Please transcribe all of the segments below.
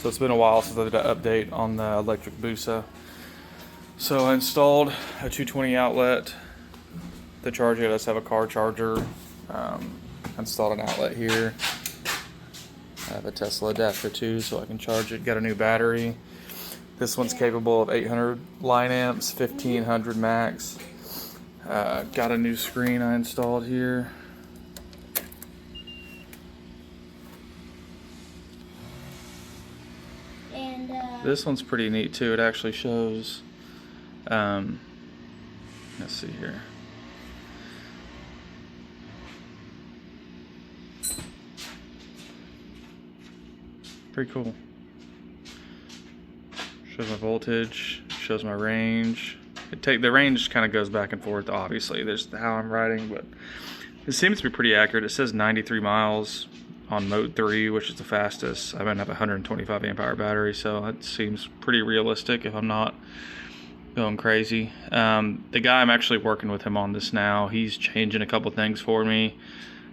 So it's been a while since I did an update on the electric busa. So I installed a 220 outlet. The charger does have a car charger. Installed an outlet here. I have a Tesla adapter too, so I can charge it. Got a new battery. This one's capable of 800 line amps, 1500 max. Got a new screen I installed here. This one's pretty neat too. It actually shows, let's see here. Pretty cool. Shows my voltage, shows my range. The range kind of goes back and forth, obviously. There's how I'm riding, but it seems to be pretty accurate. It says 93 miles on mode 3, which is the fastest. I might have a 125 amp hour battery, so it seems pretty realistic if I'm not going crazy. The guy, I'm actually working with him on this now. He's changing a couple things for me.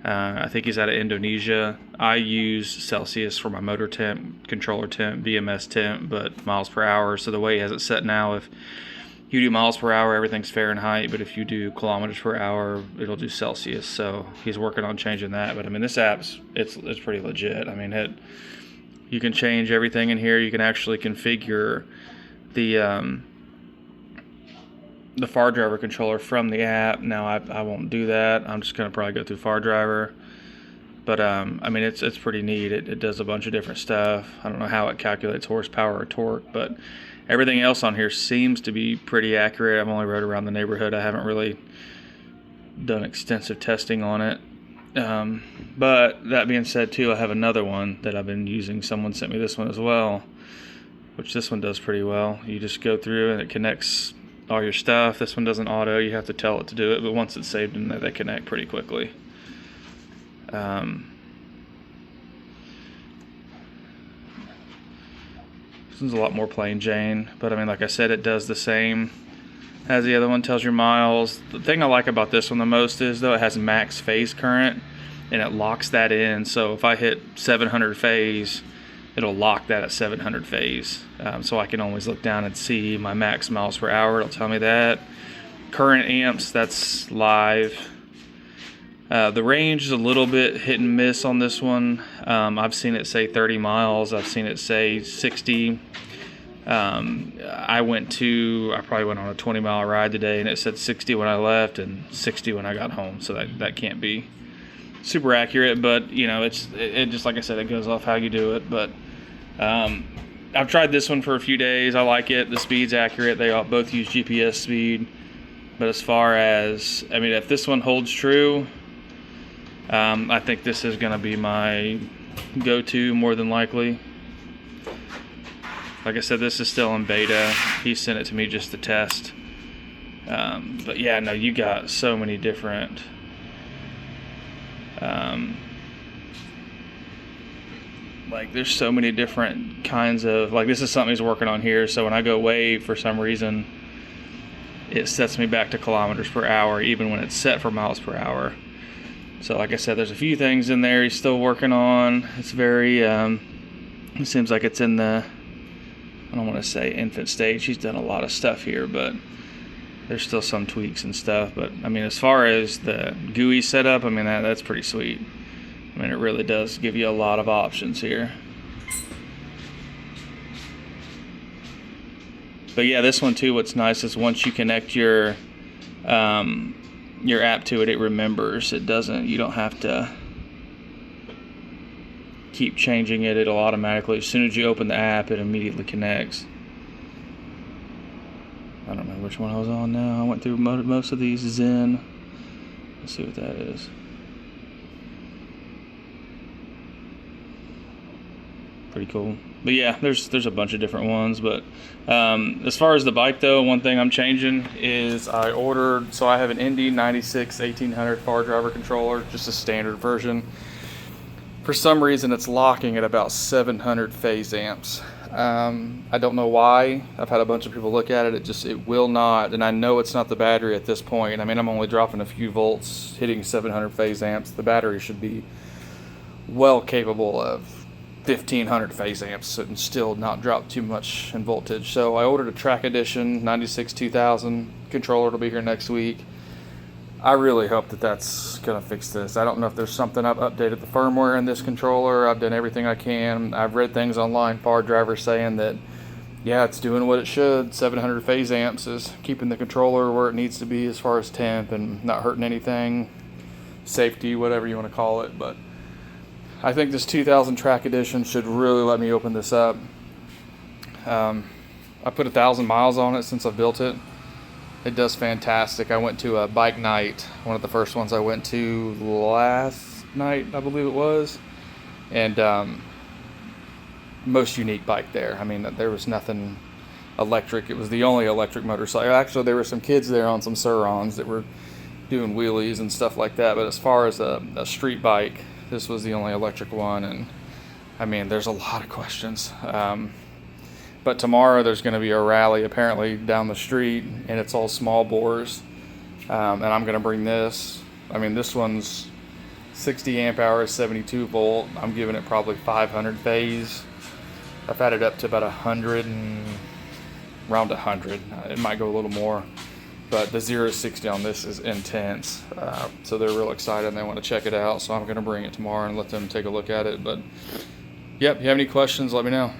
I think he's out of Indonesia. I use Celsius for my motor temp, controller temp, BMS temp, but miles per hour. So the way he has it set now, if you do miles per hour, everything's Fahrenheit, but if you do kilometers per hour, it'll do Celsius. So he's working on changing that. But I mean, this app's it's pretty legit. I mean, you can change everything in here. You can actually configure the far driver controller from the app. Now I won't do that. I'm just gonna probably go through far driver. But I mean, it's pretty neat. It does a bunch of different stuff. I don't know how it calculates horsepower or torque, but everything else on here seems to be pretty accurate. I've only rode around the neighborhood. I haven't really done extensive testing on it. But that being said too, I have another one that I've been using. Someone sent me this one as well, which this one does pretty well. You just go through and it connects all your stuff. This one doesn't auto. You have to tell it to do it, but once it's saved in there, they connect pretty quickly. This one's a lot more plain Jane, but I mean, like I said, it does the same as the other one. Tells your miles. The thing I like about this one the most is, though, it has max phase current and it locks that in. So if I hit 700 phase, it'll lock that at 700 phase. So I can always look down and see my max miles per hour. It'll tell me that. Current amps, that's live. The range is a little bit hit and miss on this one. I've seen it say 30 miles. I've seen it say 60. I probably went on a 20-mile ride today, and it said 60 when I left and 60 when I got home. So that can't be super accurate, but you know, it just, like I said, it goes off how you do it. But I've tried this one for a few days. I like it. The speed's accurate. They all both use GPS speed. But as far as, I mean, if this one holds true, I think this is going to be my go-to more than likely. Like I said, this is still in beta. He sent it to me just to test. But yeah, no, you got so many different like there's so many different kinds of, like, this is something he's working on here. So when I go wave, for some reason, it sets me back to kilometers per hour, even when it's set for miles per hour. So like I said, there's a few things in there he's still working on. It's very, it seems like it's in the, I don't want to say infant stage. He's done a lot of stuff here, but there's still some tweaks and stuff. But I mean, as far as the GUI setup, I mean, that's pretty sweet. I mean, it really does give you a lot of options here. But yeah, this one too, what's nice is once you connect your app to it, it remembers. It doesn't, you don't have to keep changing it. It'll automatically, as soon as you open the app, it immediately connects. I don't know which one I was on now. I went through most of these. Zen. Let's see what that is. Pretty cool. But yeah, there's a bunch of different ones. But as far as the bike though, one thing I'm changing is I ordered, so I have an Indy 96 1800 far driver controller, just a standard version. For some reason it's locking at about 700 phase amps. I don't know why. I've had a bunch of people look at it. It will not, and I know it's not the battery at this point. I mean, I'm only dropping a few volts, hitting 700 phase amps. The battery should be well capable of 1500 phase amps and still not drop too much in voltage. So I ordered a Track Edition 96 2000 controller. It'll be here next week. I really hope that that's gonna fix this. I don't know if there's something. I've updated the firmware in this controller. I've done everything I can. I've read things online, power drivers saying that, yeah, it's doing what it should. 700 phase amps is keeping the controller where it needs to be as far as temp and not hurting anything, safety, whatever you want to call it. But I think this 2000 Track Edition should really let me open this up. I put 1,000 miles on it since I built it. It does fantastic. I went to a bike night, one of the first ones I went to last night, I believe it was, and most unique bike there. I mean, there was nothing electric. It was the only electric motorcycle. Actually, there were some kids there on some Surons that were doing wheelies and stuff like that, but as far as a street bike, this was the only electric one. And I mean, there's a lot of questions. But tomorrow there's going to be a rally apparently down the street, and it's all small bores. And I'm going to bring this. I mean, this one's 60 amp hours, 72 volt. I'm giving it probably 500 phase. I've had it up to about 100 and around 100. It might go a little more, but the 0-60 on this is intense. So they're real excited and they want to check it out. So I'm going to bring it tomorrow and let them take a look at it. But yep, if you have any questions, let me know.